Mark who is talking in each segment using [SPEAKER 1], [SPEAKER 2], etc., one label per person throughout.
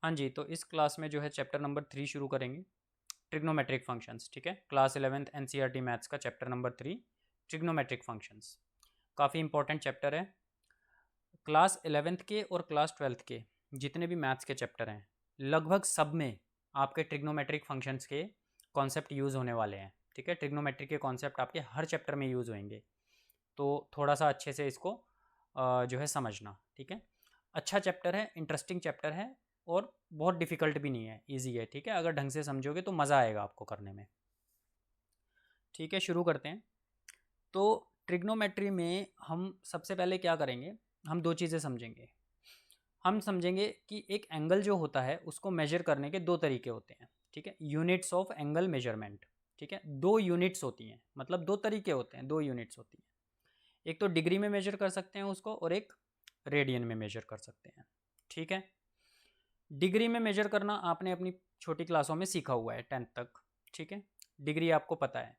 [SPEAKER 1] हाँ जी, तो इस क्लास में जो है चैप्टर नंबर 3 शुरू करेंगे, ट्रिग्नोमेट्रिक फंक्शंस। ठीक है, क्लास 11th एनसीईआरटी मैथ्स का चैप्टर नंबर 3 ट्रिग्नोमेट्रिक फंक्शंस। काफ़ी इंपॉर्टेंट चैप्टर है। क्लास 11th के और क्लास 12th के जितने भी मैथ्स के चैप्टर हैं, लगभग सब में आपके ट्रिग्नोमेट्रिक फंक्शंस के कॉन्सेप्ट यूज़ होने वाले हैं। ठीक है, ट्रिग्नोमेट्री के कॉन्सेप्ट आपके हर चैप्टर में यूज़ होंगे, तो थोड़ा सा अच्छे से इसको जो है समझना। ठीक है, अच्छा चैप्टर है, इंटरेस्टिंग चैप्टर है और बहुत डिफ़िकल्ट भी नहीं है, इजी है। ठीक है, अगर ढंग से समझोगे तो मज़ा आएगा आपको करने में। ठीक है, शुरू करते हैं। तो ट्रिग्नोमेट्री में हम सबसे पहले क्या करेंगे, हम दो चीज़ें समझेंगे। हम समझेंगे कि एक एंगल जो होता है उसको मेजर करने के दो तरीके होते हैं। ठीक है, यूनिट्स ऑफ एंगल मेजरमेंट। ठीक है, दो यूनिट्स होती हैं, मतलब दो तरीके होते हैं, दो यूनिट्स होती हैं। एक तो डिग्री में मेजर कर सकते हैं उसको, और एक रेडियन में मेजर कर सकते हैं। ठीक है, डिग्री में मेजर करना आपने अपनी छोटी क्लासों में सीखा हुआ है, 10th तक। ठीक है, डिग्री आपको पता है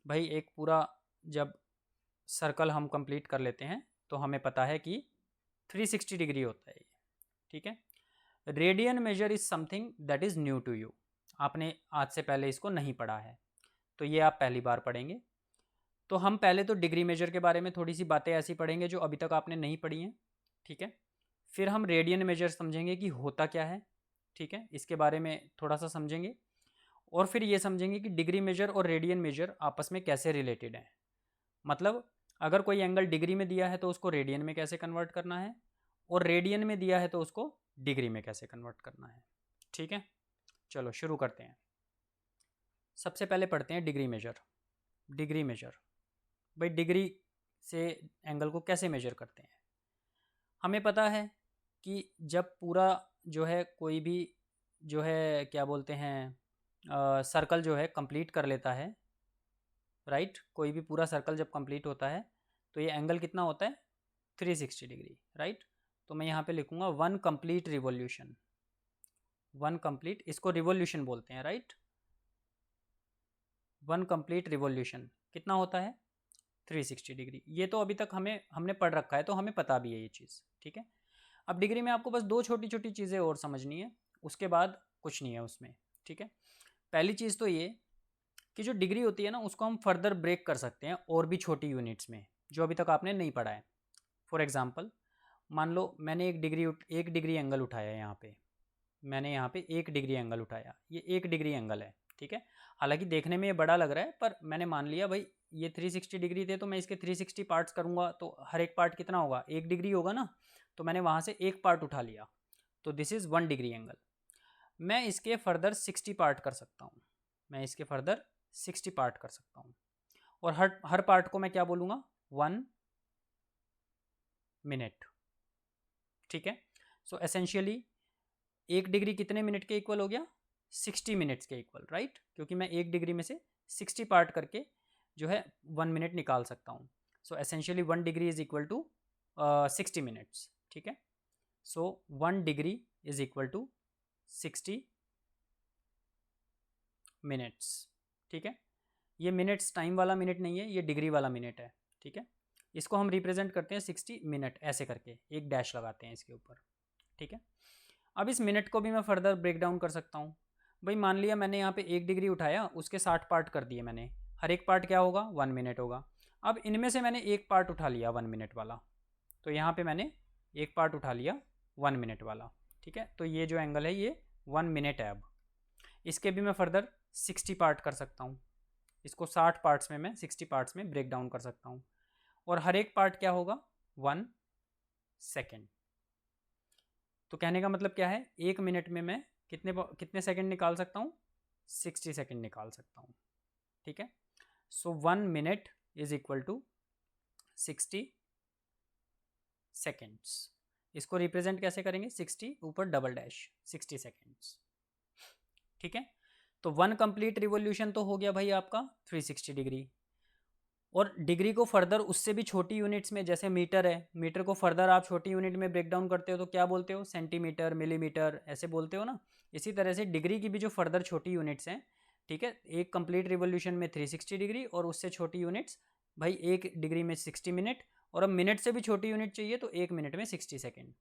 [SPEAKER 1] भाई। एक पूरा जब सर्कल हम कंप्लीट कर लेते हैं तो हमें पता है कि 360 डिग्री होता है ये। ठीक है, radian measure is something that is new to you. आपने आज से पहले इसको नहीं पढ़ा है, तो ये आप पहली बार पढ़ेंगे। तो हम पहले तो डिग्री मेजर के बारे में थोड़ी सी बातें ऐसी पढ़ेंगे जो अभी तक आपने नहीं पढ़ी हैं। ठीक है, फिर हम रेडियन मेजर समझेंगे कि होता क्या है। ठीक है, इसके बारे में थोड़ा सा समझेंगे, और फिर ये समझेंगे कि डिग्री मेजर और रेडियन मेजर आपस में कैसे रिलेटेड हैं। मतलब अगर कोई एंगल डिग्री में दिया है तो उसको रेडियन में कैसे कन्वर्ट करना है, और रेडियन में दिया है तो उसको डिग्री में कैसे कन्वर्ट करना है। ठीक है, चलो शुरू करते हैं। सबसे पहले पढ़ते हैं डिग्री मेजर। डिग्री मेजर भाई, डिग्री से एंगल को कैसे मेजर करते हैं। हमें पता है कि जब पूरा जो है कोई भी जो है क्या बोलते हैं सर्कल जो है कंप्लीट कर लेता है, राइट। कोई भी पूरा सर्कल जब कंप्लीट होता है तो ये एंगल कितना होता है, 360 डिग्री, राइट। तो मैं यहाँ पे लिखूँगा one complete revolution. One complete, इसको रिवॉल्यूशन बोलते हैं, राइट। वन कंप्लीट रिवॉल्यूशन कितना होता है, 360 डिग्री। ये तो अभी तक हमने पढ़ रखा है, तो हमें पता भी है ये चीज़। ठीक है, अब डिग्री में आपको बस दो छोटी छोटी चीज़ें और समझनी है, उसके बाद कुछ नहीं है उसमें। ठीक है, पहली चीज़ तो ये कि जो डिग्री होती है ना, उसको हम फर्दर ब्रेक कर सकते हैं और भी छोटी यूनिट्स में, जो अभी तक आपने नहीं पढ़ा है। फॉर एग्जाम्पल, मान लो मैंने एक डिग्री एंगल उठाया है यहाँ पे। मैंने यहाँ पे एक डिग्री एंगल उठाया, ये एक डिग्री एंगल है। ठीक है, हालांकि देखने में ये बड़ा लग रहा है, पर मैंने मान लिया भाई ये 360 डिग्री थे, तो मैं इसके 360 पार्ट्स करूँगा तो हर एक पार्ट कितना होगा, एक डिग्री होगा ना। तो मैंने वहाँ से एक पार्ट उठा लिया, तो this is one degree angle. मैं इसके फर्दर 60 पार्ट कर सकता हूँ। मैं इसके फर्दर 60 पार्ट कर सकता हूँ, और हर हर पार्ट को मैं क्या बोलूँगा, 1 मिनट। ठीक है, सो एसेंशियली एक डिग्री कितने मिनट के इक्वल हो गया, 60 मिनट्स के इक्वल, राइट। क्योंकि मैं एक डिग्री में से 60 पार्ट करके जो है 1 मिनट निकाल सकता हूँ। So essentially 1 degree is equal to 60 minutes. ठीक है, so 1 degree is equal to 60 minutes. ठीक है, ये मिनट्स टाइम वाला मिनट नहीं है, ये डिग्री वाला मिनट है। ठीक है, इसको हम रिप्रेजेंट करते हैं 60 मिनट ऐसे करके, एक डैश लगाते हैं इसके ऊपर। ठीक है, अब इस मिनट को भी मैं फर्दर ब्रेक डाउन कर सकता हूँ। भाई मान लिया मैंने यहाँ पे एक डिग्री उठाया, उसके 60 पार्ट कर दिए मैंने, हर एक पार्ट क्या होगा, 1 मिनट होगा। अब इनमें से मैंने एक पार्ट उठा लिया 1 मिनट वाला, तो यहाँ पे मैंने एक पार्ट उठा लिया 1 मिनट वाला। ठीक है, तो ये जो एंगल है ये 1 मिनट है। अब इसके भी मैं फर्दर 60 पार्ट कर सकता हूँ, इसको 60 पार्ट्स में मैं 60 पार्ट्स में ब्रेक डाउन कर सकता हूँ, और हर एक पार्ट क्या होगा, 1 सेकेंड। तो कहने का मतलब क्या है, एक मिनट में मैं कितने कितने सेकंड निकाल सकता हूँ, 60 सेकंड निकाल सकता हूँ। ठीक है, so 1 minute is equal to 60 seconds. इसको रिप्रेजेंट कैसे करेंगे, 60 ऊपर डबल डैश 60 सेकेंड्स। ठीक है, तो वन कंप्लीट रिवॉल्यूशन तो हो गया भाई आपका 360 डिग्री। और डिग्री को फर्दर उससे भी छोटी यूनिट्स में, जैसे मीटर है, मीटर को फर्दर आप छोटी यूनिट में ब्रेक डाउन करते हो तो क्या बोलते हो, सेंटीमीटर, मिलीमीटर, ऐसे बोलते हो ना। इसी तरह से डिग्री की भी जो फर्दर छोटी यूनिट्स हैं, ठीक है, एक कंप्लीट रिवॉल्यूशन में 360 डिग्री, और उससे छोटी यूनिट्स भाई एक डिग्री में 60 मिनट, और अब मिनट से भी छोटी यूनिट चाहिए तो एक मिनट में 60 सेकेंड।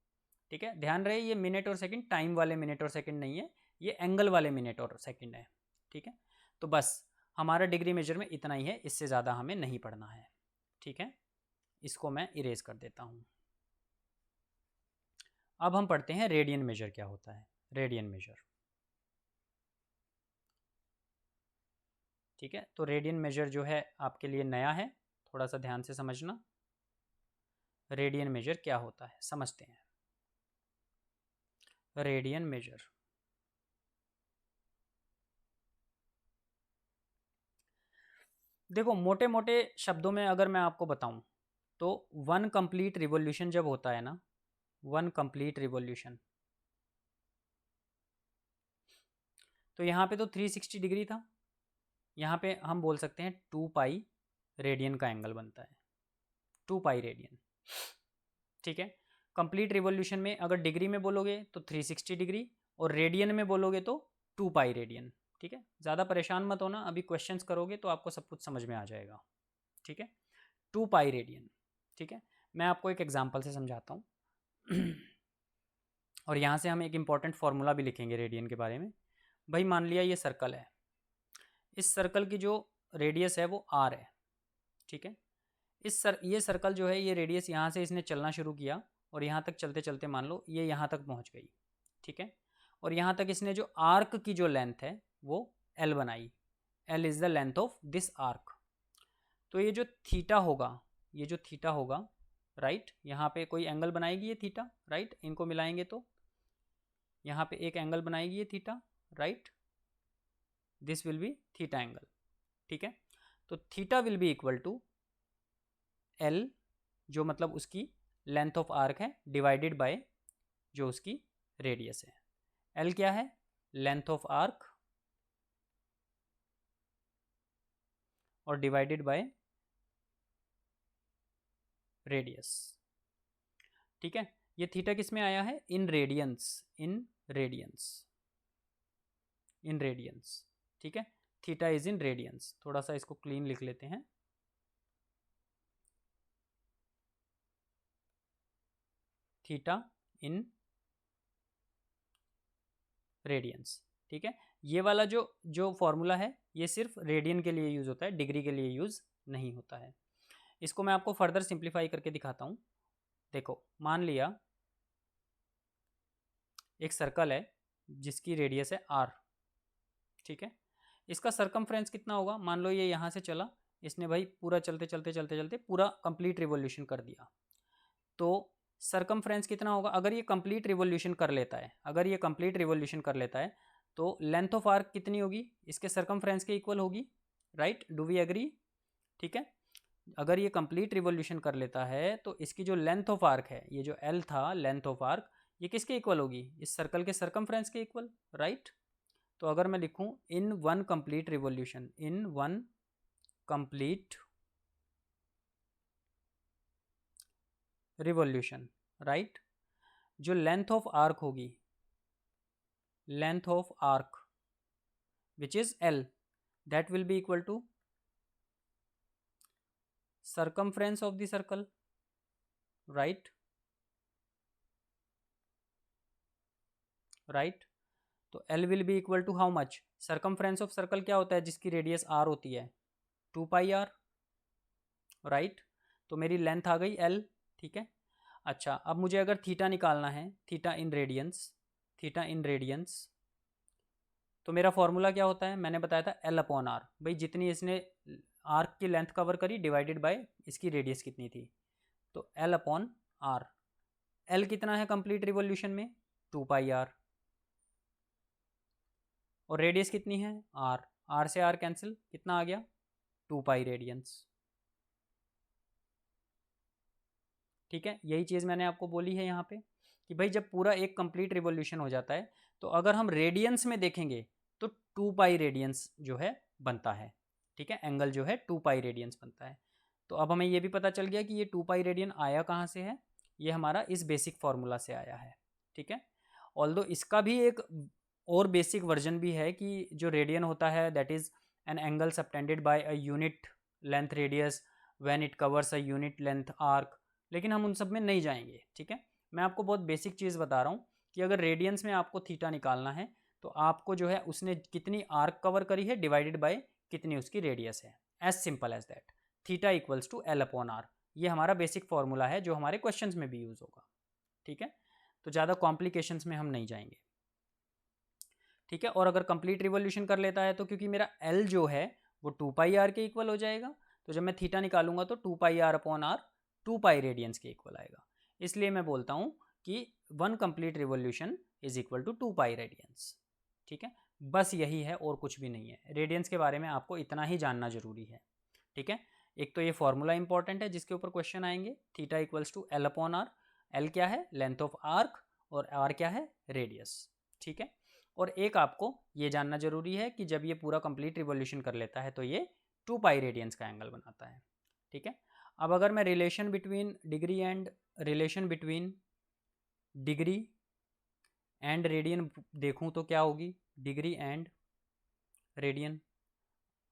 [SPEAKER 1] ठीक है, ध्यान रहे ये मिनट और सेकंड टाइम वाले मिनट और सेकंड नहीं है, ये एंगल वाले मिनट और सेकंड है। ठीक है, तो बस हमारा डिग्री मेजर में इतना ही है, इससे ज़्यादा हमें नहीं पढ़ना है। ठीक है, इसको मैं इरेज कर देता हूँ। अब हम पढ़ते हैं रेडियन मेजर क्या होता है। रेडियन मेजर, ठीक है, तो रेडियन मेजर जो है आपके लिए नया है, थोड़ा सा ध्यान से समझना। रेडियन मेजर क्या होता है समझते हैं। रेडियन मेजर, देखो मोटे मोटे शब्दों में अगर मैं आपको बताऊं तो 1 कंप्लीट रिवॉल्यूशन जब होता है ना, 1 कंप्लीट रिवॉल्यूशन, तो यहाँ पे तो 360 डिग्री था, यहाँ पे हम बोल सकते हैं 2 पाई रेडियन का एंगल बनता है, 2 पाई रेडियन। ठीक है, कंप्लीट रिवॉल्यूशन में अगर डिग्री में बोलोगे तो 360 डिग्री, और रेडियन में बोलोगे तो 2 पाई रेडियन। ठीक है, ज़्यादा परेशान मत होना, अभी क्वेश्चंस करोगे तो आपको सब कुछ समझ में आ जाएगा। ठीक है, 2 पाई रेडियन। ठीक है, मैं आपको एक एग्जांपल से समझाता हूँ और यहाँ से हम एक इम्पॉर्टेंट फार्मूला भी लिखेंगे रेडियन के बारे में। भाई मान लिया ये सर्कल है, इस सर्कल की जो रेडियस है वो आर है। ठीक है, ये सर्कल जो है, ये रेडियस यहाँ से इसने चलना शुरू किया और यहाँ तक चलते चलते मान लो ये यहाँ तक पहुँच गई। ठीक है, और यहाँ तक इसने जो आर्क की जो लेंथ है वो एल बनाई, L is the length of this arc. तो ये जो थीटा होगा, ये जो थीटा होगा, राइट, यहाँ पे कोई एंगल बनाएगी ये थीटा, राइट, इनको मिलाएंगे तो यहाँ पे एक एंगल बनाएगी ये theta, right, this will be theta angle. ठीक है, तो theta will be equal to L, जो मतलब उसकी लेंथ ऑफ आर्क है, डिवाइडेड बाय जो उसकी रेडियस है। एल क्या है? लेंथ ऑफ आर्क, और डिवाइडेड बाय रेडियस। ठीक है, ये थीटा किस में आया है? In radians, in radians, in radians. ठीक है, थीटा इज इन रेडियंस। थोड़ा सा इसको क्लीन लिख लेते हैं। Theta in radians. ठीक है, ये वाला जो फॉर्मूला है ये सिर्फ रेडियन के लिए यूज होता है, डिग्री के लिए यूज नहीं होता है। इसको मैं आपको फर्दर सिंप्लीफाई करके दिखाता हूँ। देखो, मान लिया एक सर्कल है जिसकी रेडियस है आर। ठीक है, इसका सरकमफ्रेंस कितना होगा? मान लो ये यहाँ से चला, इसने भाई पूरा चलते चलते चलते चलते पूरा कंप्लीट रिवॉल्यूशन कर दिया, तो सरकमफ्रेंस कितना होगा? अगर ये कंप्लीट रिवॉल्यूशन कर लेता है, अगर ये कंप्लीट रिवॉल्यूशन कर लेता है तो लेंथ ऑफ आर्क कितनी होगी? इसके सरकमफ्रेंस के इक्वल होगी, राइट, डू वी एग्री? ठीक है, अगर ये कंप्लीट रिवॉल्यूशन कर लेता है तो इसकी जो लेंथ ऑफ आर्क है, ये जो एल था लेंथ ऑफ आर्क, ये किसके इक्वल होगी? इस सर्कल के सरकमफ्रेंस के इक्वल, राइट। तो अगर मैं लिखूं in 1 complete revolution, in 1 complete revolution, right, जो लेंथ ऑफ आर्क होगी, length of arc which is L, that will be equal to circumference of the circle, right, right, तो L will be equal to how much? circumference of circle क्या होता है जिसकी radius R होती है? 2 पाई R, right. तो मेरी length आ गई L। ठीक है, अच्छा, अब मुझे अगर थीटा निकालना है, theta in radiance, theta in radiance, तो मेरा फॉर्मूला क्या होता है? मैंने बताया था L अपॉन R। भाई जितनी इसने आर्क की लेंथ कवर करी डिवाइडेड बाय इसकी रेडियस कितनी थी, तो L अपॉन R। L कितना है कंप्लीट रिवॉल्यूशन में? 2 पाई R, और रेडियस कितनी है? R, R से R कैंसिल, कितना आ गया? 2 पाई रेडियंस। ठीक है, यही चीज़ मैंने आपको बोली है यहाँ पे कि भाई जब पूरा एक कंप्लीट रिवॉल्यूशन हो जाता है तो अगर हम रेडियंस में देखेंगे तो 2 पाई रेडियंस जो है बनता है। ठीक है, एंगल जो है 2 पाई रेडियंस बनता है। तो अब हमें ये भी पता चल गया कि ये 2 पाई रेडियन आया कहाँ से है, ये हमारा इस बेसिक फार्मूला से आया है। ठीक है, ऑल्दो इसका भी एक और बेसिक वर्जन भी है कि जो रेडियन होता है that is an angle subtended bye a unit length radius when it covers a unit length arc, लेकिन हम उन सब में नहीं जाएंगे। ठीक है, मैं आपको बहुत बेसिक चीज़ बता रहा हूँ कि अगर रेडियंस में आपको थीटा निकालना है तो आपको जो है उसने कितनी आर्क कवर करी है डिवाइडेड बाय कितनी उसकी रेडियस है, as simple as that. Theta equals to L upon R, ये हमारा बेसिक फॉर्मूला है जो हमारे क्वेश्चंस में भी यूज़ होगा। ठीक है, तो ज़्यादा कॉम्प्लिकेशंस में हम नहीं जाएंगे। ठीक है, और अगर कंप्लीट रिवोल्यूशन कर लेता है तो क्योंकि मेरा एल जो है वो 2πr के इक्वल हो जाएगा, तो जब मैं थीटा निकालूंगा तो 2πr अपॉन आर 2π रेडियंस के इक्वल आएगा। इसलिए मैं बोलता हूँ कि 1 complete revolution is equal to 2π radians. ठीक है, बस यही है और कुछ भी नहीं है। रेडियंस के बारे में आपको इतना ही जानना जरूरी है। ठीक है, एक तो ये फॉर्मूला इंपॉर्टेंट है जिसके ऊपर क्वेश्चन आएंगे, theta equals to L upon R. L क्या है? लेंथ ऑफ आर्क, और आर क्या है? रेडियस। ठीक है, और एक आपको ये जानना जरूरी है कि जब ये पूरा कंप्लीट रिवोल्यूशन कर लेता है तो ये 2π रेडियंस का एंगल बनाता है। ठीक है, अब अगर मैं relation between degree and radian देखूं तो क्या होगी? Degree and radian.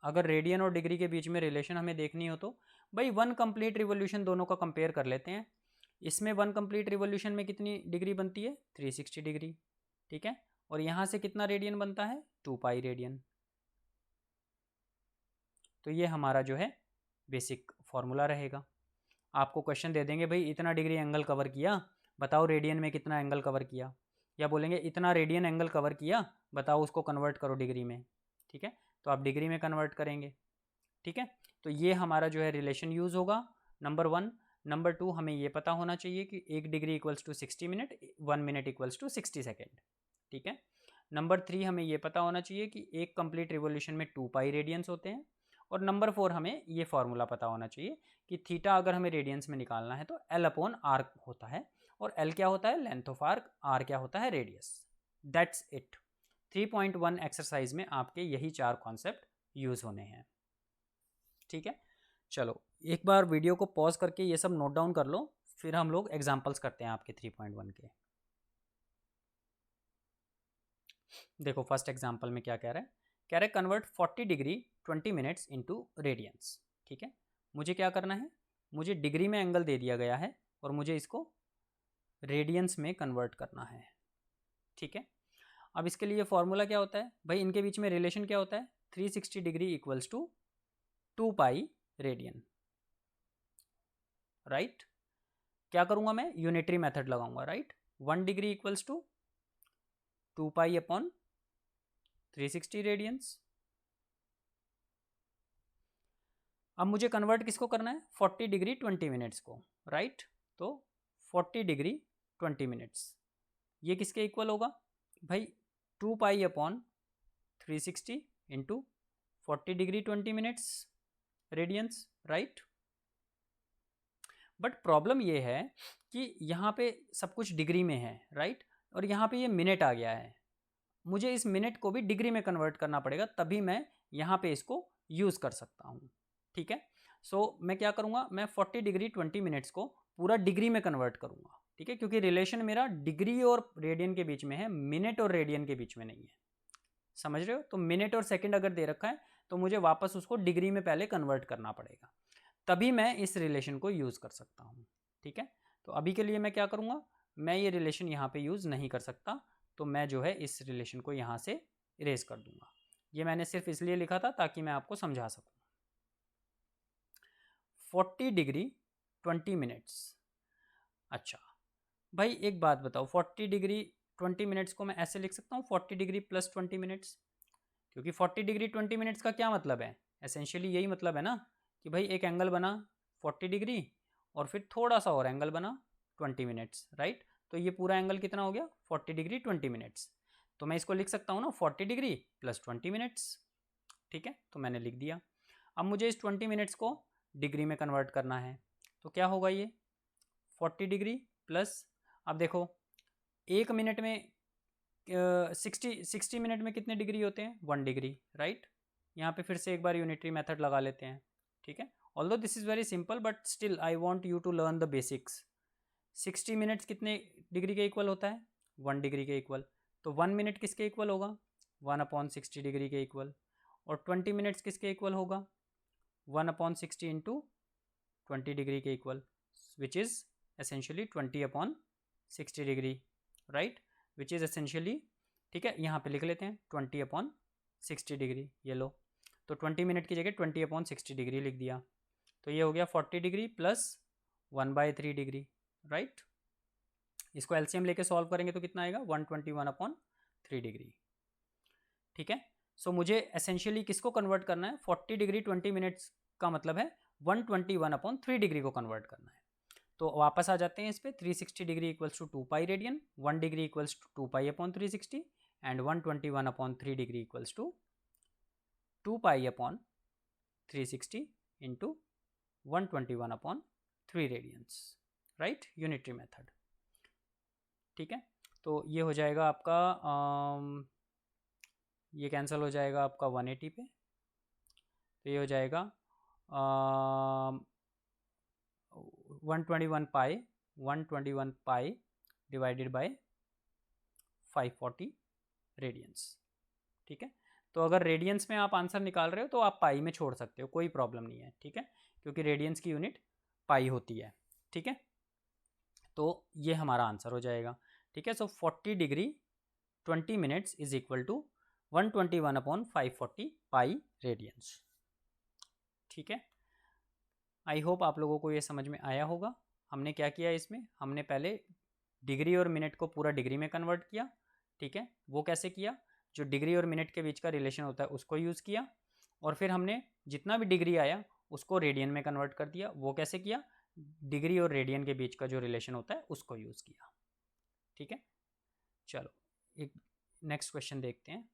[SPEAKER 1] अगर रेडियन और डिग्री के बीच में रिलेशन हमें देखनी हो तो भाई 1 कंप्लीट रिवोल्यूशन दोनों का कंपेयर कर लेते हैं। इसमें 1 कंप्लीट रिवोल्यूशन में कितनी डिग्री बनती है? 360 डिग्री। ठीक है, और यहाँ से कितना रेडियन बनता है? 2π रेडियन। तो ये हमारा जो है बेसिक फॉर्मूला रहेगा। आपको क्वेश्चन दे देंगे भाई इतना डिग्री एंगल कवर किया, बताओ रेडियन में कितना एंगल कवर किया, या बोलेंगे इतना रेडियन एंगल कवर किया, बताओ उसको कन्वर्ट करो डिग्री में। ठीक है, तो आप डिग्री में कन्वर्ट करेंगे। ठीक है, तो ये हमारा जो है रिलेशन यूज़ होगा, नंबर 1। नंबर 2, हमें ये पता होना चाहिए कि 1 degree equals to 60 minute, 1 minute equals to 60 second. ठीक है, नंबर 3, हमें ये पता होना चाहिए कि एक कंप्लीट रिवोल्यूशन में 2π रेडियंस होते हैं। और नंबर 4, हमें ये फॉर्मूला पता होना चाहिए कि थीटा अगर हमें रेडियंस में निकालना है तो एल अपॉन आर्क होता है, और एल क्या होता है? लेंथ ऑफ आर्क, आर क्या होता है? रेडियस। That's it. 3.1 एक्सरसाइज में आपके यही 4 कॉन्सेप्ट यूज़ होने हैं। ठीक है, चलो एक बार वीडियो को पॉज करके ये सब नोट डाउन कर लो, फिर हम लोग एग्जाम्पल्स करते हैं आपके 3.1 के। देखो फर्स्ट एग्जाम्पल में क्या कह रहा है? कह रहा है convert 40 degree 20 minutes into radiance. ठीक है, मुझे क्या करना है? मुझे डिग्री में एंगल दे दिया गया है और मुझे इसको रेडियंस में कन्वर्ट करना है। ठीक है, अब इसके लिए फॉर्मूला क्या होता है भाई? इनके बीच में रिलेशन क्या होता है? 360 degree equals to 2π radian. Right, क्या करूंगा मैं? यूनिटरी मेथड लगाऊंगा। Right, 1 degree equals to 2π upon 360 radians. अब मुझे कन्वर्ट किसको करना है? 40 डिग्री 20 मिनट्स को। राइट, तो 40 डिग्री 20 मिनट्स ये किसके इक्वल होगा भाई? 2π upon 360 into 40 degree 20 minutes radians. Right, but problem ये है कि यहाँ पे सब कुछ डिग्री में है। राइट, और यहाँ पे ये मिनट आ गया है, मुझे इस मिनट को भी डिग्री में कन्वर्ट करना पड़ेगा, तभी मैं यहाँ पे इसको यूज़ कर सकता हूँ। ठीक है, सो मैं क्या करूँगा? मैं 40 डिग्री 20 मिनट्स को पूरा डिग्री में कन्वर्ट करूँगा। ठीक है, क्योंकि रिलेशन मेरा डिग्री और रेडियन के बीच में है, मिनट और रेडियन के बीच में नहीं है। समझ रहे हो? तो मिनट और सेकंड अगर दे रखा है तो मुझे वापस उसको डिग्री में पहले कन्वर्ट करना पड़ेगा, तभी मैं इस रिलेशन को यूज़ कर सकता हूँ। ठीक है, तो अभी के लिए मैं क्या करूँगा? मैं ये रिलेशन यहाँ पे यूज़ नहीं कर सकता, तो मैं जो है इस रिलेशन को यहाँ से इरेज कर दूंगा। ये मैंने सिर्फ इसलिए लिखा था ताकि मैं आपको समझा सकूँ। 40 डिग्री 20 मिनट्स। अच्छा भाई एक बात बताओ, 40 डिग्री 20 मिनट्स को मैं ऐसे लिख सकता हूँ 40 डिग्री प्लस 20 मिनट्स, क्योंकि 40 डिग्री 20 मिनट्स का क्या मतलब है? एसेंशियली यही मतलब है ना कि भाई एक एंगल बना 40 डिग्री और फिर थोड़ा सा और एंगल बना 20 मिनट्स। राइट, तो ये पूरा एंगल कितना हो गया? 40 डिग्री 20 मिनट्स। तो मैं इसको लिख सकता हूँ ना 40 डिग्री प्लस 20 मिनट्स। ठीक है, तो मैंने लिख दिया। अब मुझे इस 20 मिनट्स को डिग्री में कन्वर्ट करना है, तो क्या होगा? ये 40 डिग्री प्लस, अब देखो 1 मिनट में 60 मिनट में कितने डिग्री होते हैं? 1 डिग्री। राइट, यहाँ पे फिर से एक बार यूनिटरी मेथड लगा लेते हैं। ठीक है, although this is very simple but still I want you to learn the basics. 60 minutes कितने डिग्री के इक्वल होता है? 1 डिग्री के इक्वल। तो 1 मिनट किसके इक्वल होगा? 1/60 डिग्री के इक्वल। और 20 मिनट्स किसके इक्वल होगा? 1/60 इंटू 20 डिग्री के equal, which is essentially 20/60। 60 degree, right, which is essentially, ठीक है, यहाँ पे लिख लेते हैं 20/60 डिग्री, ये लो, तो 20 मिनट की जगह 20/60 डिग्री लिख दिया, तो ये हो गया 40 डिग्री प्लस 1/3 डिग्री, राइट। इसको एलसीएम लेके सॉल्व करेंगे तो कितना आएगा 121/3 डिग्री, ठीक है। सो मुझे एसेंशियली किसको कन्वर्ट करना है, 40 डिग्री 20 मिनट्स का मतलब है 121/3 डिग्री को कन्वर्ट करना है। तो वापस आ जाते हैं इस पे, 360 degree equals to 2 pi radian, 1 degree equals to 2 पाई/360 एंड 121/3 डिग्री इक्वल्स टू 2 पाई/360 into 121/3 radians, right, unitary method, ठीक है। तो ये हो जाएगा आपका ये कैंसिल हो जाएगा आपका 180 पे, तो ये हो जाएगा 121 पाई डिवाइडेड बाय 540 रेडियंस, ठीक है। तो अगर रेडियंस में आप आंसर निकाल रहे हो तो आप पाई में छोड़ सकते हो, कोई प्रॉब्लम नहीं है, ठीक है, क्योंकि रेडियंस की यूनिट पाई होती है, ठीक है। तो ये हमारा आंसर हो जाएगा, ठीक है। So 40 degree 20 minutes is equal to 121/540 pi radians, ठीक है। आई होप आप लोगों को ये समझ में आया होगा। हमने क्या किया इसमें, हमने पहले डिग्री और मिनट को पूरा डिग्री में कन्वर्ट किया, ठीक है। वो कैसे किया, जो डिग्री और मिनट के बीच का रिलेशन होता है उसको यूज़ किया, और फिर हमने जितना भी डिग्री आया उसको रेडियन में कन्वर्ट कर दिया। वो कैसे किया, डिग्री और रेडियन के बीच का जो रिलेशन होता है उसको यूज़ किया, ठीक है। चलो एक नेक्स्ट क्वेश्चन देखते हैं।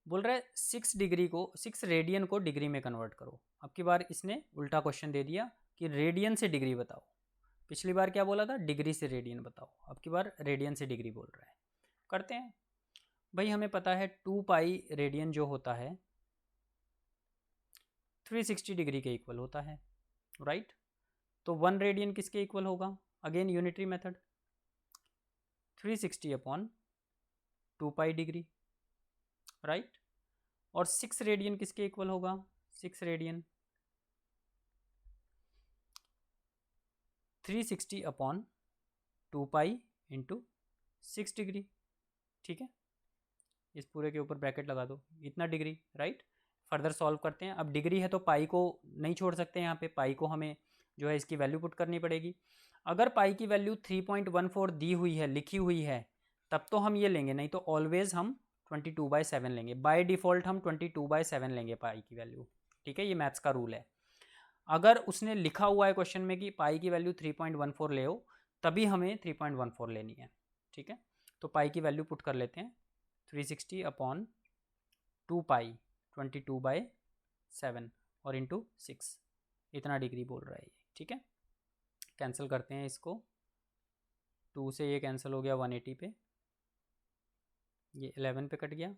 [SPEAKER 1] बोल रहा है 6 रेडियन को डिग्री में कन्वर्ट करो। अब की बार इसने उल्टा क्वेश्चन दे दिया कि रेडियन से डिग्री बताओ। पिछली बार क्या बोला था, डिग्री से रेडियन बताओ, अब की बार रेडियन से डिग्री बोल रहा है। करते हैं भाई, हमें पता है 2 पाई रेडियन जो होता है 360 डिग्री के इक्वल होता है, राइट। तो 1 रेडियन किसके इक्वल होगा, again unitary method, 360/2 pi degree, right. और 6 रेडियन किसके इक्वल होगा, 6 रेडियन 360/2 पाई इंटू 6 डिग्री, ठीक है। इस पूरे के ऊपर ब्रैकेट लगा दो, इतना डिग्री, राइट। फर्दर सॉल्व करते हैं। अब डिग्री है तो पाई को नहीं छोड़ सकते, यहाँ पे पाई को हमें जो है इसकी वैल्यू पुट करनी पड़ेगी। अगर पाई की वैल्यू 3.14 दी हुई है, लिखी हुई है, तब तो हम ये लेंगे, नहीं तो ऑलवेज हम 22/7 लेंगे। बाय डिफ़ॉल्ट हम 22/7 लेंगे पाई की वैल्यू, ठीक है, ये मैथ्स का रूल है। अगर उसने लिखा हुआ है क्वेश्चन में कि पाई की वैल्यू 3.14 ले हो, तभी हमें 3.14 लेनी है, ठीक है। तो पाई की वैल्यू पुट कर लेते हैं, 360/2 पाई 22/7 और इंटू 6, इतना डिग्री बोल रहा है ये, ठीक है। कैंसिल करते हैं इसको, 2 से ये कैंसिल हो गया 180 पे, ये 11 पे कट गया,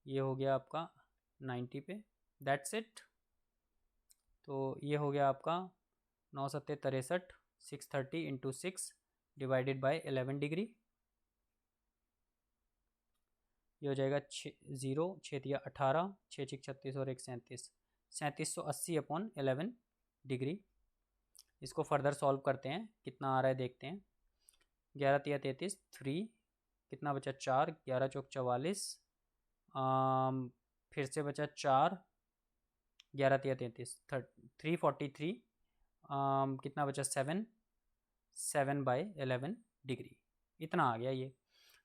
[SPEAKER 1] ये हो गया आपका 90 पे, दैट्स इट। तो ये हो गया आपका 9 7 63, 630 इंटू 6 डिवाइडेड बाय 11 डिग्री, ये हो जाएगा 0 6 18, 6 6 36 और 1 37, 3780/11 डिग्री। इसको फर्दर सॉल्व करते हैं, कितना आ रहा है देखते हैं। 11 3 33, 3 कितना बचा 4, 11 चौक 44, फिर से बचा 4, 11 3 33, 343, कितना बचा 7, 7/11 डिग्री, इतना आ गया ये,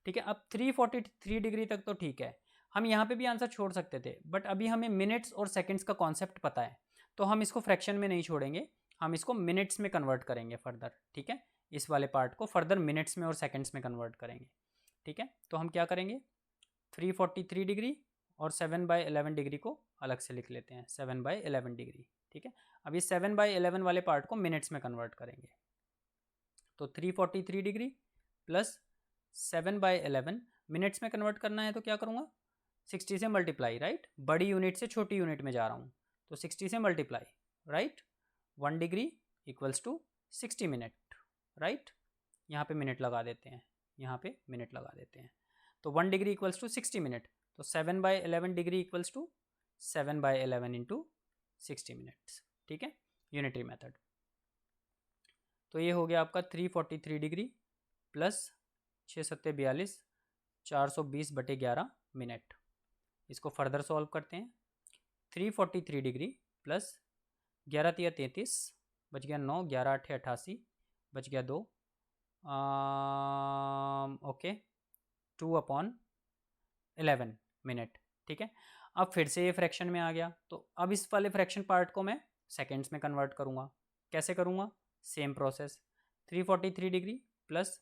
[SPEAKER 1] ठीक है। अब 343 डिग्री तक तो ठीक है, हम यहाँ पे भी आंसर छोड़ सकते थे, बट अभी हमें मिनट्स और सेकंड्स का कॉन्सेप्ट पता है, तो हम इसको फ्रैक्शन में नहीं छोड़ेंगे, हम इसको मिनट्स में कन्वर्ट करेंगे फर्दर, ठीक है। इस वाले पार्ट को फर्दर मिनट्स में और सेकंड्स में कन्वर्ट करेंगे, ठीक है। तो हम क्या करेंगे, 343 डिग्री और 7/11 डिग्री को अलग से लिख लेते हैं, 7/11 डिग्री, ठीक है। अब इस 7/11 वाले पार्ट को मिनट्स में कन्वर्ट करेंगे, तो 343 डिग्री प्लस 7/11 मिनट्स में कन्वर्ट करना है, तो क्या करूँगा, 60 से मल्टीप्लाई, राइट। बड़ी यूनिट से छोटी यूनिट में जा रहा हूँ, तो 60 से multiply, right. 1 degree equals to 60 minute, right. यहाँ पे मिनट लगा देते हैं, यहाँ पे मिनट लगा देते हैं, तो 1 डिग्री इक्वल्स टू 60 मिनट, तो 7/11 degree equals to 7/11 into 60 minutes, ठीक है, यूनिटरी मेथड। तो ये हो गया आपका 343 डिग्री प्लस 6 सत्ते 42, 420/11 मिनट। इसको फर्दर सॉल्व करते हैं। 343 डिग्री प्लस 11 तिया 33, बच गया 9, 11 8 88, बच गया 2, ओके 2/11 मिनट। ठीक है, अब फिर से ये फ्रैक्शन में आ गया, तो अब इस वाले फ्रैक्शन पार्ट को मैं सेकेंड्स में कन्वर्ट करूँगा। कैसे करूँगा? Same process, 343 degree plus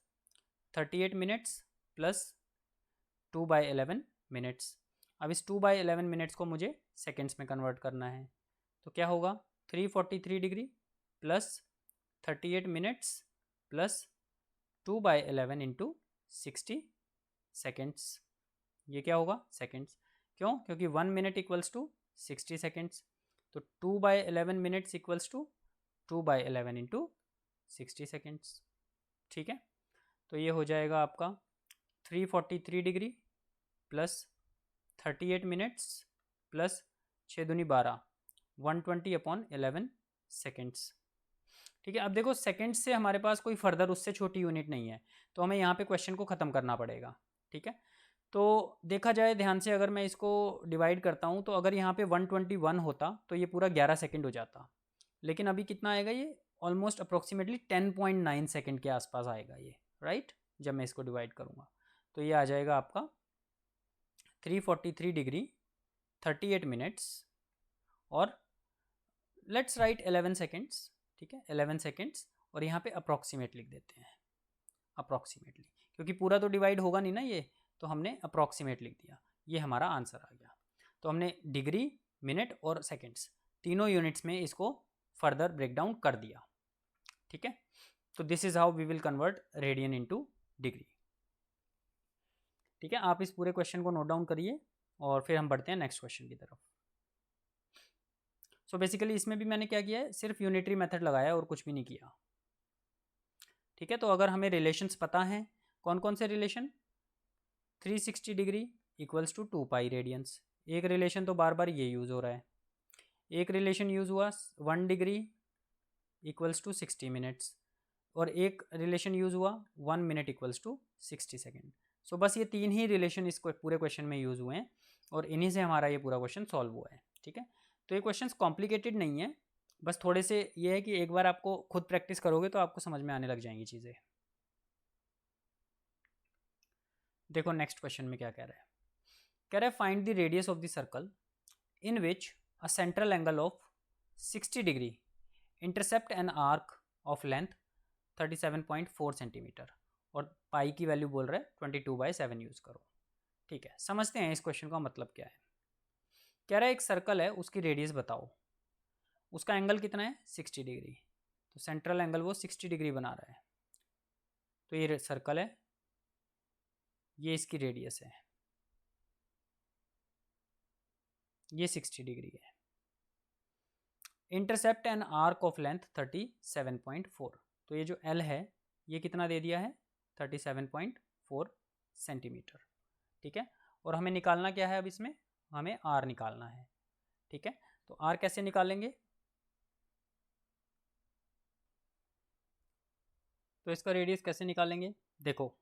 [SPEAKER 1] 38 minutes plus 2/11 minutes. अब इस 2/11 मिनट्स को मुझे सेकेंड्स में कन्वर्ट करना है, तो क्या होगा? 343 degree plus 38 minutes plus 2/11 into 60 seconds. ये क्या होगा? सेकेंड्स। क्यों? क्योंकि 1 मिनट इक्वल्स टू 60 सेकेंड्स, तो 2/11 minutes equals to 2/11 into 60 seconds. ठीक है, तो ये हो जाएगा आपका 343 डिग्री प्लस 38 मिनट्स प्लस 6 दूनी 12, 120/11 सेकेंड्स। ठीक है, अब देखो सेकेंड्स से हमारे पास कोई फर्दर उससे छोटी यूनिट नहीं है, तो हमें यहाँ पे क्वेश्चन को ख़त्म करना पड़ेगा। ठीक है, तो देखा जाए ध्यान से, अगर मैं इसको डिवाइड करता हूँ तो अगर यहाँ पे 121 होता तो ये पूरा 11 सेकेंड हो जाता, लेकिन अभी कितना आएगा? ये ऑलमोस्ट अप्रोक्सीमेटली 10.9 सेकेंड के आसपास आएगा ये, राइट? जब मैं इसको डिवाइड करूँगा तो ये आ जाएगा आपका 343 डिग्री 38 मिनट्स और लेट्स राइट 11 सेकेंड्स। ठीक है, 11 सेकेंड्स, और यहाँ पे अप्रॉक्सीमेट लिख देते हैं, अप्रॉक्सीमेटली, क्योंकि पूरा तो डिवाइड होगा नहीं ना ये, तो हमने अप्रॉक्सीमेट लिख दिया। ये हमारा आंसर आ गया। तो हमने डिग्री, मिनट और सेकेंड्स तीनों यूनिट्स में इसको फर्दर ब्रेक डाउन कर दिया। ठीक है, तो this is how we will convert radian into degree. ठीक है, आप इस पूरे क्वेश्चन को नोट डाउन करिए और फिर हम बढ़ते हैं नेक्स्ट क्वेश्चन की तरफ। सो बेसिकली इसमें भी मैंने क्या किया है? सिर्फ यूनिटरी मेथड लगाया और कुछ भी नहीं किया। ठीक है, तो अगर हमें रिलेशंस पता हैं, कौन कौन से relation? 360 degree equals to 2 pi radians, एक रिलेशन तो बार बार ये यूज़ हो रहा है। एक रिलेशन यूज़ हुआ 1 डिग्री इक्वल्स टू 60 मिनट्स, और एक रिलेशन यूज़ हुआ 1 मिनट इक्वल्स टू 60 सेकेंड। सो बस ये तीन ही रिलेशन इस पूरे क्वेश्चन में यूज़ हुए हैं और इन्हीं से हमारा ये पूरा क्वेश्चन सॉल्व हुआ है। ठीक है, तो ये क्वेश्चन कॉम्प्लिकेटेड नहीं है, बस थोड़े से ये है कि एक बार आपको खुद प्रैक्टिस करोगे तो आपको समझ में आने लग जाएंगी चीज़ें। देखो नेक्स्ट क्वेश्चन में क्या कह रहा है? कह रहा है find the radius of the circle in which a central angle of 60 degree intercept an arc of length 37.4 centimetre, और पाई की वैल्यू बोल रहा है 22/7 यूज़ करो। ठीक है, समझते हैं इस क्वेश्चन का मतलब क्या है। कह रहा है एक सर्कल है, उसकी रेडियस बताओ, उसका एंगल कितना है? 60 डिग्री, तो सेंट्रल एंगल वो 60 डिग्री बना रहा है। तो ये सर्कल है, ये इसकी रेडियस है, ये 60 डिग्री है। Intercept an arc of length 37.4, तो ये जो एल है ये कितना दे दिया है? 37.4 सेंटीमीटर। ठीक है, और हमें निकालना क्या है? अब इसमें हमें आर निकालना है। ठीक है, तो आर कैसे निकालेंगे? तो इसका रेडियस कैसे निकालेंगे? देखो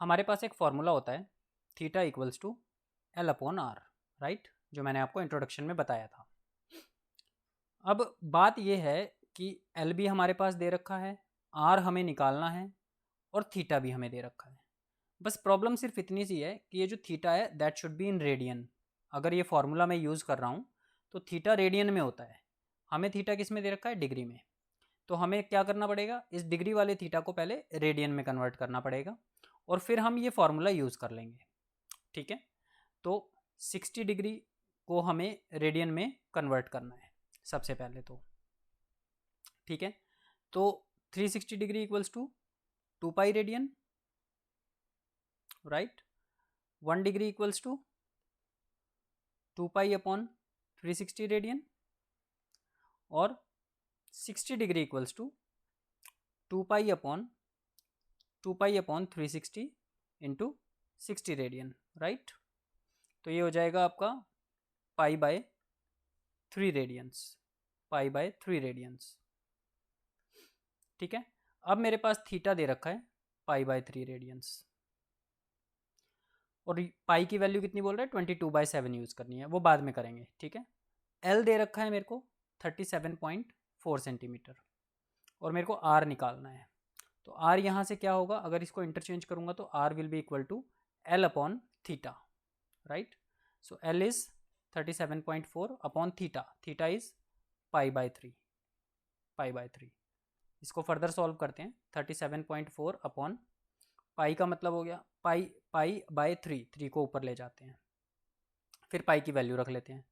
[SPEAKER 1] हमारे पास एक फॉर्मूला होता है theta equals to L/R, right, जो मैंने आपको इंट्रोडक्शन में बताया था। अब बात यह है कि L भी हमारे पास दे रखा है, R हमें निकालना है और थीटा भी हमें दे रखा है। बस प्रॉब्लम सिर्फ इतनी सी है कि ये जो थीटा है that should be in radian. अगर ये फॉर्मूला मैं यूज़ कर रहा हूँ तो थीटा रेडियन में होता है, हमें थीटा किस में दे रखा है? डिग्री में। तो हमें क्या करना पड़ेगा? इस डिग्री वाले थीटा को पहले रेडियन में कन्वर्ट करना पड़ेगा और फिर हम ये फॉर्मूला यूज़ कर लेंगे। ठीक है, तो 60 डिग्री को हमें रेडियन में कन्वर्ट करना है सबसे पहले तो। ठीक है, तो 360 degree equals to 2 pi radian, right. 1 degree equals to 2 पाई/360 रेडियन, और 60 डिग्री इक्वल्स टू 2 पाई/360 इंटू 60 रेडियन, राइट। तो ये हो जाएगा आपका पाई/3 रेडियंस, पाई/3 रेडियंस। ठीक है। अब मेरे पास थीटा दे रखा है π/3 रेडियंस, और पाई की वैल्यू कितनी बोल रहा है 22/7 यूज़ करनी है, वो बाद में करेंगे, ठीक है। एल दे रखा है मेरे को 37.4 सेंटीमीटर, और मेरे को आर निकालना है। तो आर यहाँ से क्या होगा, अगर इसको इंटरचेंज करूँगा तो r will be equal to L upon theta, right. So l is 37.4 upon theta, theta is π/3। इसको फर्दर सॉल्व करते हैं। 37.4 अपॉन पाई का मतलब हो गया पाई/3, 3 को ऊपर ले जाते हैं, फिर पाई की वैल्यू रख लेते हैं।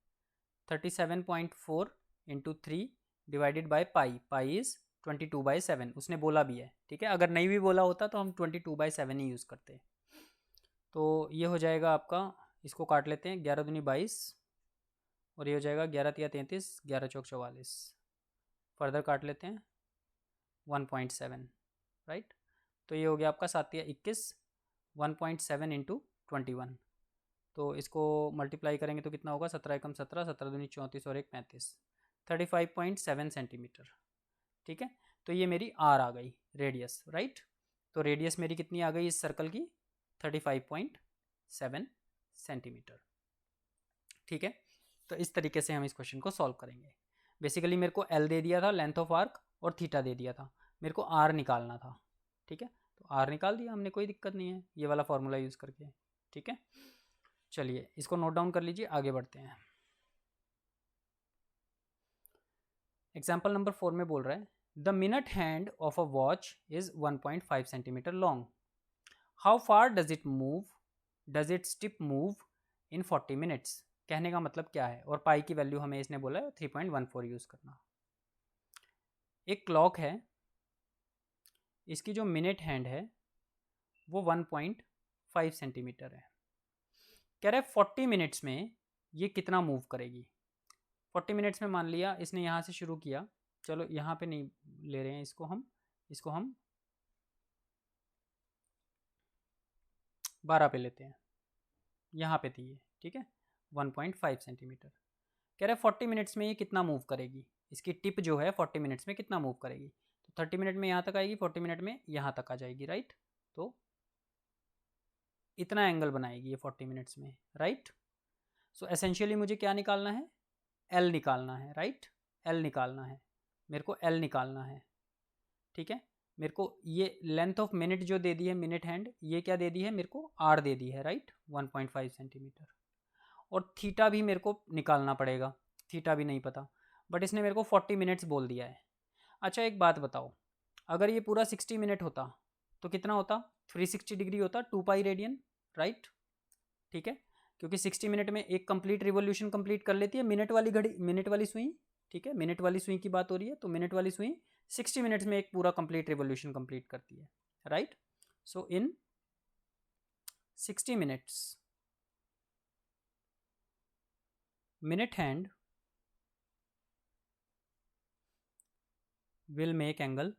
[SPEAKER 1] 37.4 into 3 divided by pi is 22/7, उसने बोला भी है, ठीक है। अगर नहीं भी बोला होता तो हम 22/7 ही यूज़ करते। तो ये हो जाएगा आपका, इसको काट लेते हैं, 11 दूनी 22, और ये हो जाएगा 11 तिया 33, 11 चौक 44, फर्दर काट लेते हैं 1.7, राइट। तो ये हो गया आपका 7 तिया 21, 1.7 इंटू 21, तो इसको मल्टीप्लाई करेंगे तो कितना होगा, 17 एकम 17, 17 दूनी 34 और 1 35, 35.7 सेंटीमीटर, ठीक है। तो ये मेरी आर आ गई, रेडियस, राइट। तो रेडियस मेरी कितनी आ गई इस सर्कल की, 35.7 सेंटीमीटर, ठीक है। तो इस तरीके से हम इस क्वेश्चन को सॉल्व करेंगे। बेसिकली मेरे को एल दे दिया था, लेंथ ऑफ आर्क, और थीटा दे दिया था, मेरे को आर निकालना था, ठीक है। तो आर निकाल दिया हमने, कोई दिक्कत नहीं है ये वाला फॉर्मूला यूज़ करके, ठीक है। चलिए इसको नोट डाउन कर लीजिए, आगे बढ़ते हैं। एग्जाम्पल नंबर 4 में बोल रहा है, the minute hand of a watch is 1.5 centimetre long, how far does its tip move in 40 minutes. कहने का मतलब क्या है, और पाई की वैल्यू हमें इसने बोला है 3.14 यूज़ करना। एक क्लॉक है, इसकी जो मिनट हैंड है वो 1.5 सेंटीमीटर है। कह रहे 40 मिनट्स में ये कितना मूव करेगी। 40 मिनट्स में मान लिया इसने यहाँ से शुरू किया, चलो यहाँ पे नहीं ले रहे हैं इसको हम 12 पे लेते हैं, यहाँ पे थी ये, ठीक है, 1.5 सेंटीमीटर। कह रहे 40 मिनट्स में ये कितना मूव करेगी, इसकी टिप जो है 40 मिनट्स में कितना मूव करेगी। तो 30 मिनट में यहाँ तक आएगी, 40 मिनट में यहाँ तक आ जाएगी, राइट। तो इतना एंगल बनाएगी ये 40 मिनट्स में, राइट। सो एसेंशियली मुझे क्या निकालना है, एल निकालना है, राइट। एल निकालना है, मेरे को एल निकालना है, ठीक है। मेरे को ये लेंथ ऑफ मिनट जो दे दी है, मिनट हैंड, ये क्या दे दी है मेरे को, आर दे दी है, राइट, 1.5 सेंटीमीटर। और थीटा भी मेरे को निकालना पड़ेगा, थीटा भी नहीं पता, बट इसने मेरे को 40 मिनट्स बोल दिया है। अच्छा एक बात बताओ, अगर ये पूरा 60 मिनट होता तो कितना होता, 360 डिग्री होता, 2 पाई रेडियन, राइट, ठीक है। क्योंकि 60 मिनट में एक कंप्लीट रिवोल्यूशन कंप्लीट कर लेती है मिनट वाली घड़ी, मिनट वाली सुई, ठीक है, मिनट वाली सुई की बात हो रही है, तो मिनट वाली सुई 60 मिनट्स में एक पूरा कंप्लीट रिवोल्यूशन कंप्लीट करती है, right. So in 60 minutes minute hand will make angle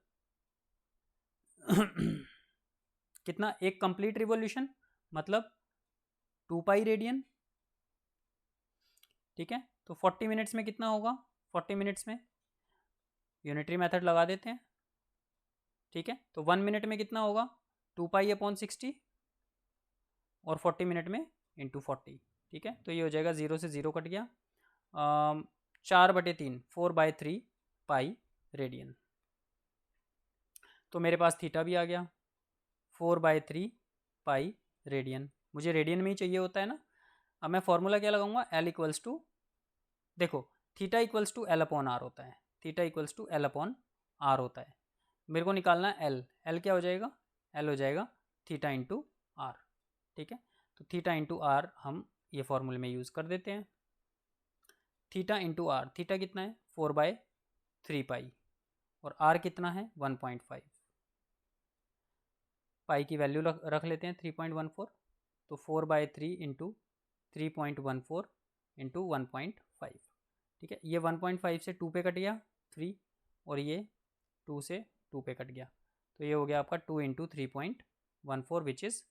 [SPEAKER 1] कितना, एक कंप्लीट रिवोल्यूशन मतलब 2 पाई रेडियन, ठीक है। तो 40 मिनट्स में कितना होगा, 40 मिनट्स में यूनिटरी मेथड लगा देते हैं, ठीक है। तो 1 मिनट में कितना होगा, 2 पाई अपॉन 60, और 40 मिनट में इंटू 40, ठीक है। तो ये हो जाएगा 0 से 0 कट गया, 4/3, 4/3 पाई रेडियन। तो मेरे पास थीटा भी आ गया, 4/3 पाई रेडियन, मुझे रेडियन में ही चाहिए होता है ना। अब मैं फॉर्मूला क्या लगाऊंगा, एल इक्वल्स टू, देखो theta equals to L upon R होता है, theta equals to L upon R होता है। मेरे को निकालना है एल, एल क्या हो जाएगा, एल हो जाएगा थीटा इंटू आर, ठीक है। तो थीटा इंटू आर हम ये फॉर्मूले में यूज़ कर देते हैं, थीटा इंटू आर, थीटा कितना है 4/3 पाई, और आर कितना है 1.5, पाई की वैल्यू रख लेते हैं 3.14, तो 4/3 इंटू 3.14 इंटू 1.5, ठीक है। ये 1.5 से 2 पे कट गया 3, और ये 2 से 2 पे कट गया, तो ये हो गया आपका 2 इंटू 3.14 विच इज़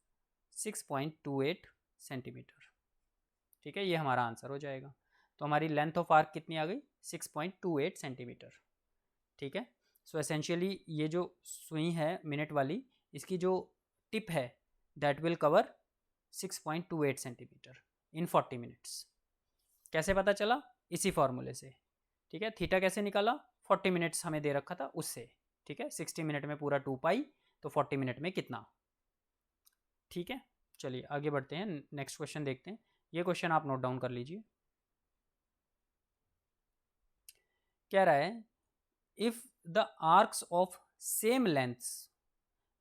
[SPEAKER 1] 6.28 सेंटीमीटर, ठीक है। ये हमारा आंसर हो जाएगा। तो हमारी लेंथ ऑफ आर्क कितनी आ गई, 6.28 सेंटीमीटर, ठीक है। सो एसेंशियली ये जो सुई है मिनट वाली, इसकी जो टिप है that will cover 6.28 centimetre in 40 minutes. कैसे पता चला? इसी फॉर्मूले से, ठीक है। थीटा कैसे निकाला? 40 मिनट्स हमें दे रखा था उससे, ठीक है। 60 मिनट में पूरा 2 पाई, तो 40 मिनट में कितना, ठीक है। चलिए आगे बढ़ते हैं, नेक्स्ट क्वेश्चन देखते हैं। ये क्वेश्चन आप नोट डाउन कर लीजिए। कह रहा है if the arcs of same lengths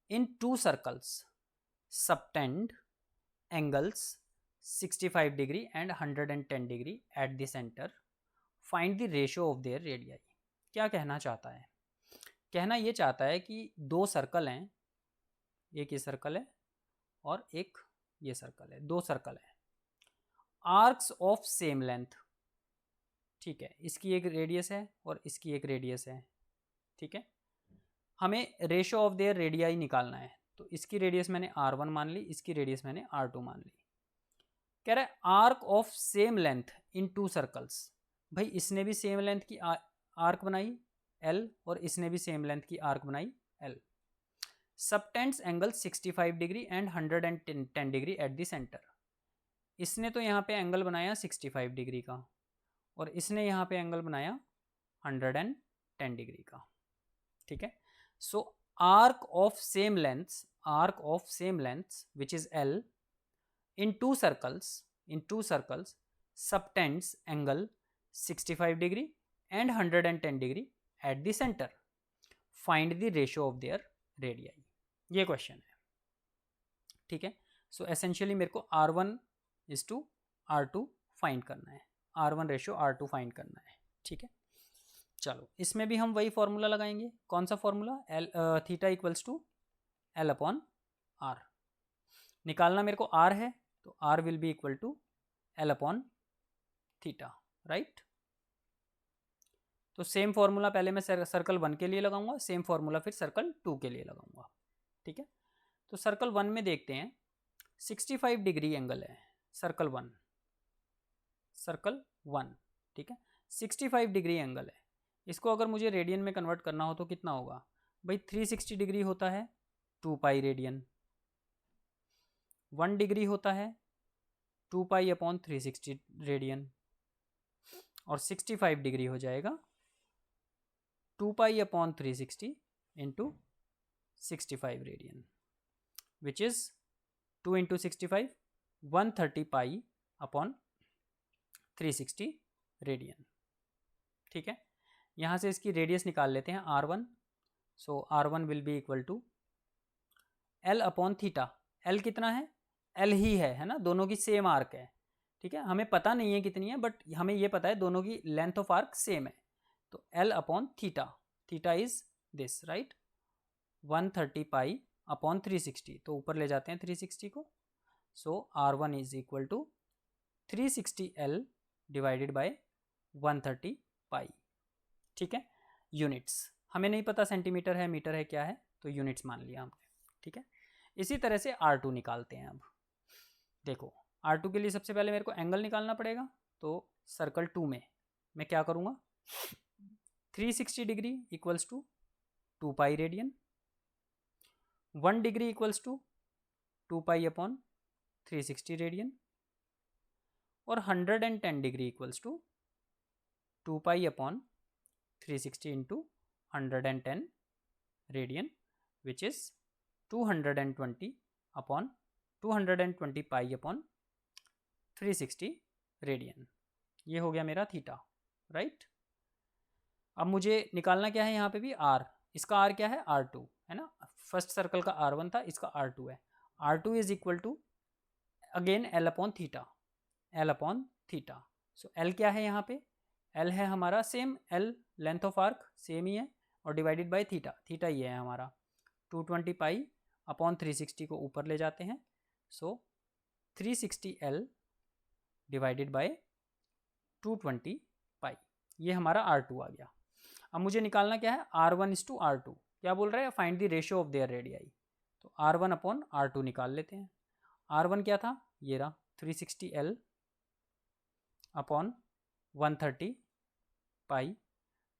[SPEAKER 1] in 2 circles subtend angles 65 degree and 110 degree at the centre, find the ratio of their radii. क्या कहना चाहता है? कहना ये चाहता है कि 2 सर्कल हैं, एक ये सर्कल है और एक ये सर्कल है, 2 सर्कल है, आर्क्स ऑफ सेम लेंथ, ठीक है। इसकी एक रेडियस है और इसकी एक रेडियस है, ठीक है। हमें रेशियो ऑफ देयर रेडियाई निकालना है, तो इसकी रेडियस मैंने R1 मान ली, इसकी रेडियस मैंने R2 मान ली। कह रहा है arc of same length in 2 circles. भाई इसने भी सेम लेंथ की आर्क बनाई L और इसने भी सेम लेंथ की आर्क बनाई L। Subtends angle 65 degree and 110 degree at the centre. इसने तो यहाँ पे एंगल बनाया 65 डिग्री का और इसने यहाँ पे एंगल बनाया 110 डिग्री का, ठीक है। So arc of same lengths which is L in 2 circles subtends angle 65 degree and 110 degree at the center, find the ratio of their radii। ये क्वेश्चन है, ठीक है। सो एसेंशियली मेरे को R1 is to R2 find करना है, R1 ratio R2 find करना है, ठीक है। चलो इसमें भी हम वही फॉर्मूला लगाएंगे। कौन सा formula? Theta equals to L upon R। निकालना मेरे को R है, तो R will be equal to L upon theta, right. तो सेम फॉर्मूला पहले मैं सर्कल 1 के लिए लगाऊंगा, सेम फॉर्मूला फिर सर्कल 2 के लिए लगाऊंगा, ठीक है। तो सर्कल 1 में देखते हैं, 65 डिग्री एंगल है सर्कल 1, ठीक है। 65 डिग्री एंगल है, इसको अगर मुझे रेडियन में कन्वर्ट करना हो तो कितना होगा? भाई 360 डिग्री होता है 2 पाई रेडियन, 1 डिग्री होता है 2 पाई अपॉन 360 रेडियन, और 65 डिग्री हो जाएगा 2 pi upon 360 into 65 radian, which is 2 into 65 130 pi upon 360 radian, ठीक है। यहाँ से इसकी रेडियस निकाल लेते हैं R1। So R1 will be equal to L upon theta. L कितना है? L ही है ना, दोनों की सेम आर्क है, ठीक है। हमें पता नहीं है कितनी है, बट हमें ये पता है दोनों की लेंथ ऑफ आर्क सेम है, तो L upon theta, theta is this, right, 130 pi upon 360, तो ऊपर ले जाते हैं 360 को। So R1 is equal to 360 L divided by 130 pi, ठीक है। यूनिट्स हमें नहीं पता सेंटीमीटर है मीटर है क्या है, तो यूनिट्स मान लिया हमने, ठीक है। इसी तरह से R2 निकालते हैं। अब देखो R2 के लिए सबसे पहले मेरे को एंगल निकालना पड़ेगा, तो सर्कल 2 में मैं क्या करूँगा, 360 degree equals to 2 pi radian, 1 degree equals to 2 pi upon 360 radian, और 110 degree equals to 2 pi upon 360 into 110 radian, which is 220 upon 220 pi upon 360 radian. ये हो गया मेरा थीटा, राइट। अब मुझे निकालना क्या है यहाँ पे भी R। इसका R क्या है? R2 है ना, फर्स्ट सर्कल का R1 था, इसका R2 है। R2 is equal to again L upon theta, L upon theta. So L क्या है यहाँ पे? L है हमारा same, L length of arc same ही है, और डिवाइडेड बाय थीटा, थीटा ये है हमारा 220 पाई अपॉन 360 को ऊपर ले जाते हैं, सो 360 L डिवाइडेड बाय 220 पाई, ये हमारा R2 आ गया। अब मुझे निकालना क्या है? R1 is to R2। क्या बोल रहा है? Find the ratio of their radii. तो R1 अपॉन R2 निकाल लेते हैं। R1 क्या था? ये रहा 360 L upon 130 pi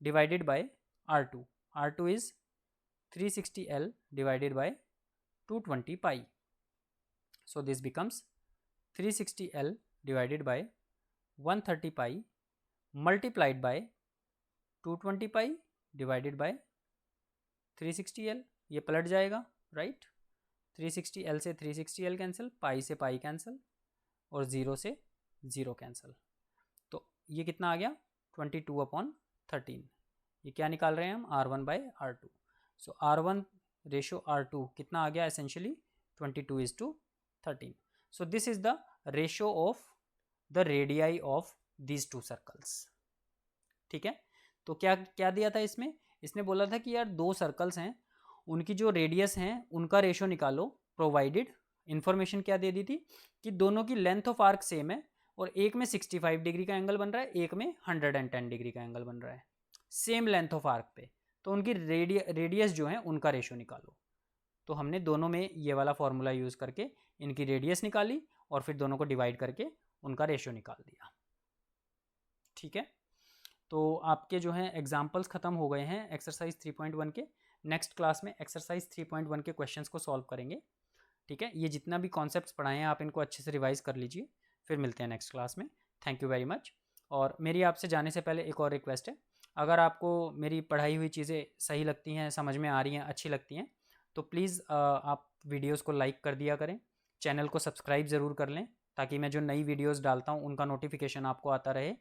[SPEAKER 1] divided by R2। R2 is 360L divided by 220 pi. So this becomes 360L divided by 130 pi multiplied by 220 pi divided by 360L. ये पलट जाएगा, राइट? 360L से 360L कैंसिल, पाई से पाई कैंसिल और 0 से 0 cancel. तो ये कितना आ गया? 22/13. ये क्या निकाल रहे हैं हम? R1/R2. सो R1 रेशो R2 कितना आ गया? Essentially 22:13. So this is the ratio of the radii of these two circles. ठीक है, तो क्या क्या दिया था इसमें? इसने बोला था कि यार दो सर्कल्स हैं, उनकी जो रेडियस हैं उनका रेशो निकालो. प्रोवाइडेड इंफॉर्मेशन क्या दे दी थी कि दोनों की लेंथ ऑफ आर्क सेम है और एक में 65 डिग्री का एंगल बन रहा है, एक में 110 डिग्री का एंगल बन रहा है, सेम लेंथ ऑफ आर्क पे. तो उनकी रेडियस जो है उनका रेशो निकालो. तो हमने दोनों में ये वाला फॉर्मूला यूज़ करके इनकी रेडियस निकाली और फिर दोनों को डिवाइड करके उनका रेशो निकाल दिया. ठीक है, तो आपके जो हैं एग्जाम्पल्स ख़त्म हो गए हैं एक्सरसाइज 3.1 के. नेक्स्ट क्लास में एक्सरसाइज 3.1 के क्वेश्चंस को सॉल्व करेंगे. ठीक है, ये जितना भी कॉन्सेप्ट्स पढ़ाए हैं आप इनको अच्छे से रिवाइज कर लीजिए. फिर मिलते हैं नेक्स्ट क्लास में. Thank you very much. और मेरी आपसे जाने से पहले एक और रिक्वेस्ट है, अगर आपको मेरी पढ़ाई हुई चीज़ें सही लगती हैं, समझ में आ रही हैं, अच्छी लगती हैं, तो प्लीज़ आप वीडियोज़ को लाइक कर दिया करें. चैनल को सब्सक्राइब ज़रूर कर लें ताकि मैं जो नई वीडियोज़ डालता हूँ उनका नोटिफिकेशन आपको आता रहे.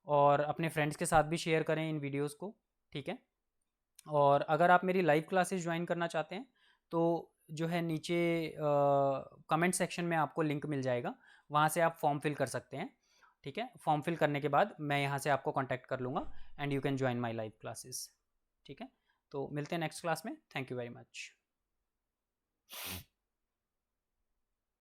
[SPEAKER 1] और अपने फ्रेंड्स के साथ भी शेयर करें इन वीडियोज़ को. ठीक है, और अगर आप मेरी लाइव क्लासेस ज्वाइन करना चाहते हैं तो जो है नीचे कमेंट सेक्शन में आपको लिंक मिल जाएगा, वहाँ से आप फॉर्म फिल कर सकते हैं. ठीक है, फॉर्म फिल करने के बाद मैं यहाँ से आपको कांटेक्ट कर लूँगा and you can join my live classes. ठीक है, तो मिलते हैं नेक्स्ट क्लास में. Thank you very much.